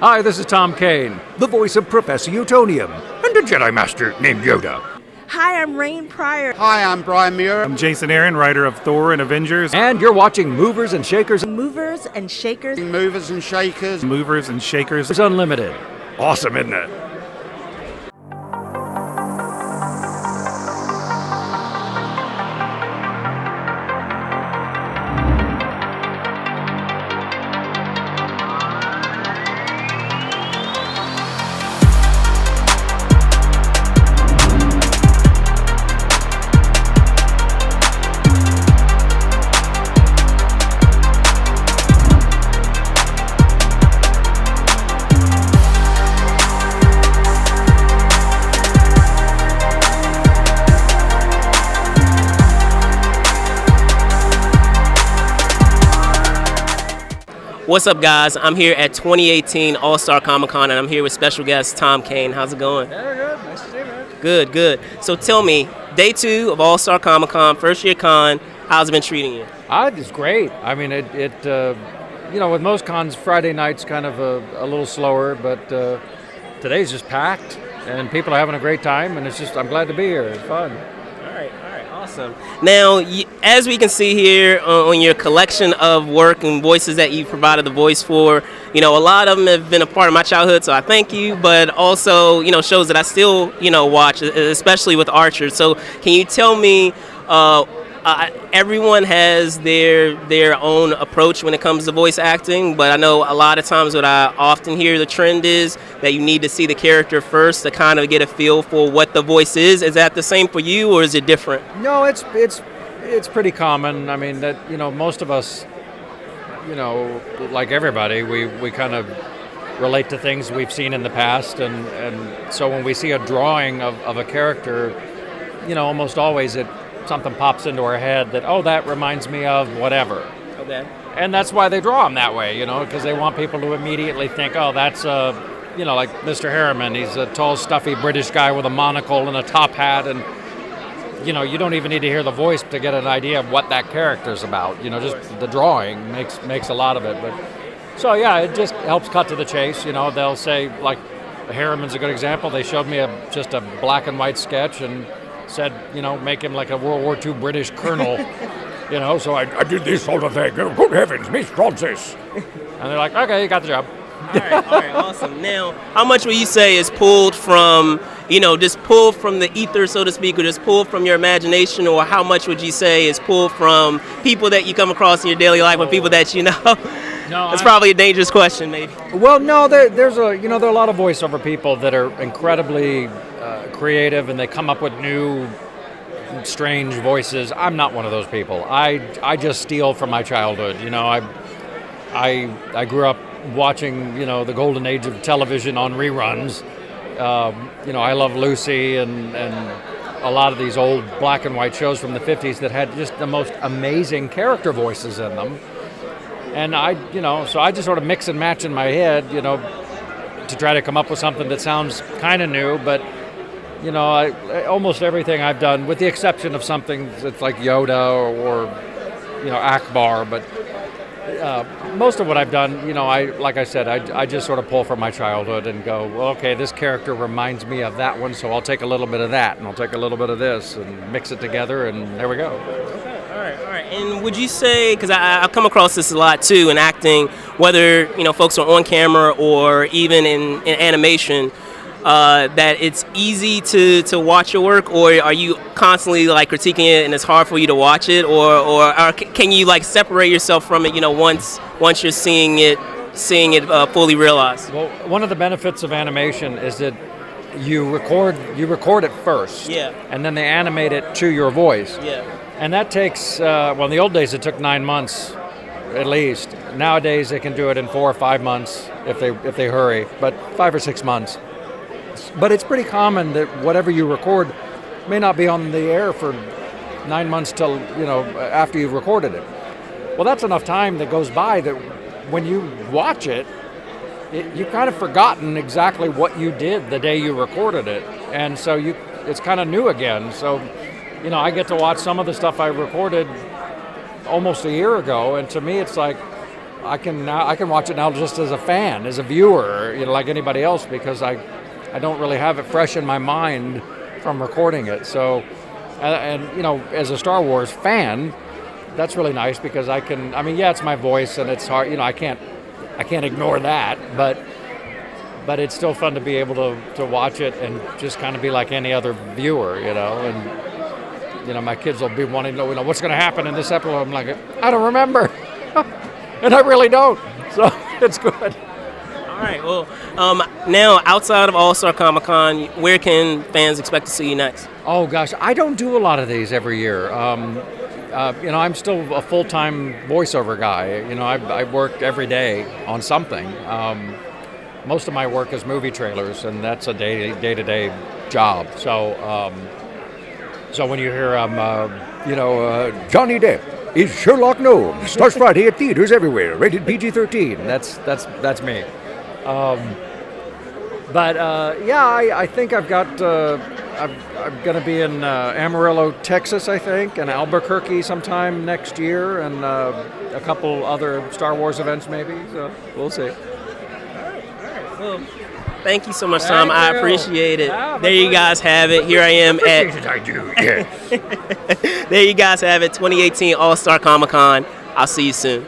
Hi, this is Tom Kane, the voice of Professor Utonium, and a Jedi Master named Yoda. Hi, I'm Rain Pryor. Hi, I'm Brian Muir. I'm Jason Aaron, writer of Thor and Avengers. And you're watching Movers and Shakers. Movers and Shakers. Movers and Shakers. Movers and Shakers. It's unlimited. Awesome, isn't it? What's up, guys? I'm here at 2018 All-Star Comic-Con, and I'm here with special guest Tom Kane. How's it going? Very good. Nice to see you, man. Good, good. So tell me, day 2 of All-Star Comic-Con, first year con, how's it been treating you? It's great. I mean, with most cons, Friday night's kind of a little slower, but today's just packed, and people are having a great time, and I'm glad to be here. It's fun. All right, awesome. Now, as we can see here on your collection of work and voices that you provided the voice for, a lot of them have been a part of my childhood, so I thank you, but also, shows that I still, watch, especially with Archer. So can you tell me, everyone has their own approach when it comes to voice acting, but I know a lot of times what I often hear the trend is that you need to see the character first to kind of get a feel for what the voice is. Is that the same for you, or is it different? No, it's pretty common. I mean, that most of us, like everybody, we kind of relate to things we've seen in the past, and so when we see a drawing of a character, almost always something pops into our head that reminds me of whatever. Okay. And that's why they draw them that way, because they want people to immediately think, oh, that's like Mr. Harriman. He's a tall, stuffy British guy with a monocle and a top hat, and you don't even need to hear the voice to get an idea of what that character's about. Just the drawing makes a lot of it. But so yeah, it just helps cut to the chase. They'll say, like, Harriman's a good example. They showed me just a black and white sketch and said, make him like a World War II British colonel. So I did this sort of thing. Good heavens, Miss Francis. And they're like, okay, you got the job. All right, awesome. Now, how much would you say is pulled from, just pulled from the ether, so to speak, or just pulled from your imagination, or how much would you say is pulled from people that you come across in your daily life, or people that you know? No, it's probably a dangerous question, maybe. Well, no, there are a lot of voiceover people that are incredibly creative, and they come up with new, strange voices. I'm not one of those people. I just steal from my childhood. I grew up watching, the golden age of television on reruns. I Love Lucy and a lot of these old black and white shows from the 50s that had just the most amazing character voices in them. And so I just sort of mix and match in my head, to try to come up with something that sounds kind of new, but almost everything I've done, with the exception of something that's like Yoda or Akbar, but most of what I've done, I just sort of pull from my childhood and go, well, okay, this character reminds me of that one, so I'll take a little bit of that, and I'll take a little bit of this, and mix it together, and there we go. Okay, all right. And would you say, because I've come across this a lot too in acting, whether folks are on camera or even in animation, that it's easy to watch your work, or are you constantly critiquing it and it's hard for you to watch it, or can you separate yourself from it once you're seeing it fully realized? Well, one of the benefits of animation is that you record it first, yeah, and then they animate it to your voice, yeah, and that takes in the old days it took 9 months at least. Nowadays they can do it in 4 or 5 months if they hurry, but 5 or 6 months. But it's pretty common that whatever you record may not be on the air for 9 months till, after you've recorded it. Well, that's enough time that goes by that when you watch it, you've kind of forgotten exactly what you did the day you recorded it. And so it's kind of new again. So, I get to watch some of the stuff I recorded almost a year ago, and to me it's like, I can watch it now just as a fan, as a viewer, like anybody else, because I don't really have it fresh in my mind from recording it. So, and as a Star Wars fan, that's really nice because it's my voice and it's hard, I can't ignore that, but it's still fun to be able to watch it and just kind of be like any other viewer, and my kids will be wanting to know, what's going to happen in this episode. I'm like, I don't remember. And I really don't, so it's good. All right, well, now outside of All-Star Comic-Con, where can fans expect to see you next? Oh gosh, I don't do a lot of these every year. I'm still a full-time voiceover guy. I work every day on something. Most of my work is movie trailers, and that's a day-to-day job. So, when you hear Johnny Depp is Sherlock Gnomes, starts Friday at theaters everywhere, rated PG-13. That's me. I think I've got. I'm going to be in Amarillo, Texas, I think, and Albuquerque sometime next year, and a couple other Star Wars events maybe. So we'll see. Well, thank you so much, Tom. Thank I you. appreciate it. Yeah, There you guys have it. Here I am at. I do. Yes. There you guys have it. 2018 All-Star Comic-Con. I'll see you soon.